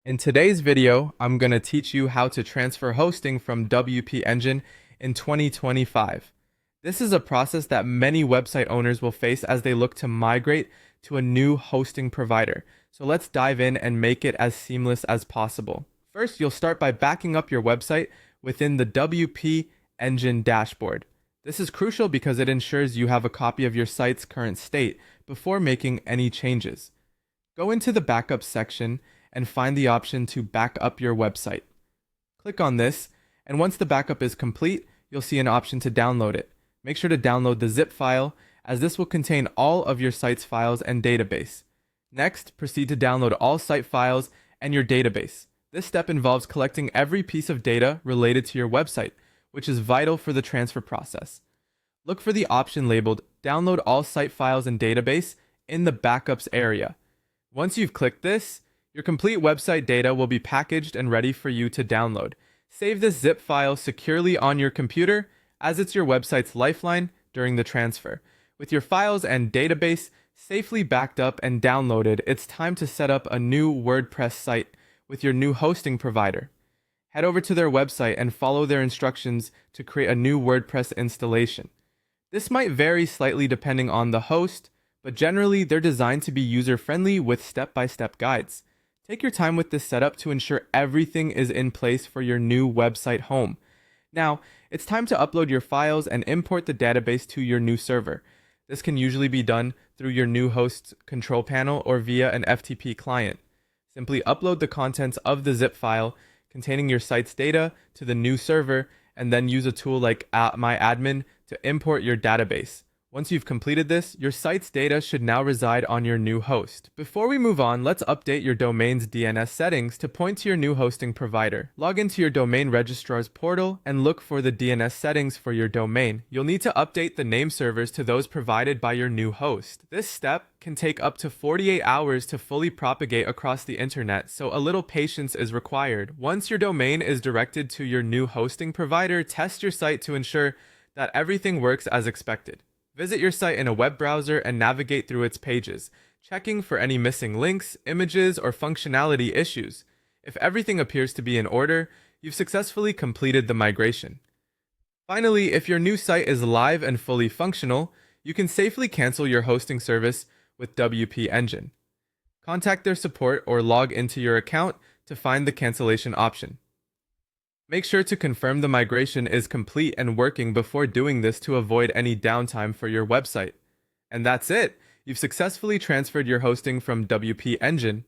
In today's video, I'm going to teach you how to transfer hosting from WP Engine in 2025. This is a process that many website owners will face as they look to migrate to a new hosting provider. So let's dive in and make it as seamless as possible. First, you'll start by backing up your website within the WP Engine dashboard. This is crucial because it ensures you have a copy of your site's current state before making any changes. Go into the backup section and find the option to back up your website. Click on this, and once the backup is complete, you'll see an option to download it. Make sure to download the zip file, as this will contain all of your site's files and database. Next, proceed to download all site files and your database. This step involves collecting every piece of data related to your website, which is vital for the transfer process. Look for the option labeled Download All Site Files and Database in the Backups area. Once you've clicked this, your complete website data will be packaged and ready for you to download. Save this zip file securely on your computer, as it's your website's lifeline during the transfer. With your files and database safely backed up and downloaded, it's time to set up a new WordPress site with your new hosting provider. Head over to their website and follow their instructions to create a new WordPress installation. This might vary slightly depending on the host, but generally they're designed to be user-friendly with step-by-step guides. Take your time with this setup to ensure everything is in place for your new website home. Now, it's time to upload your files and import the database to your new server. This can usually be done through your new host's control panel or via an FTP client. Simply upload the contents of the zip file containing your site's data to the new server, and then use a tool like MyAdmin to import your database. Once you've completed this, your site's data should now reside on your new host. Before we move on, let's update your domain's DNS settings to point to your new hosting provider. Log into your domain registrar's portal and look for the DNS settings for your domain. You'll need to update the name servers to those provided by your new host. This step can take up to 48 hours to fully propagate across the internet, so a little patience is required. Once your domain is directed to your new hosting provider, test your site to ensure that everything works as expected. Visit your site in a web browser and navigate through its pages, checking for any missing links, images, or functionality issues. If everything appears to be in order, you've successfully completed the migration. Finally, if your new site is live and fully functional, you can safely cancel your hosting service with WP Engine. Contact their support or log into your account to find the cancellation option. Make sure to confirm the migration is complete and working before doing this to avoid any downtime for your website. And that's it! You've successfully transferred your hosting from WP Engine.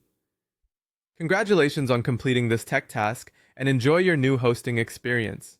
Congratulations on completing this tech task, and enjoy your new hosting experience.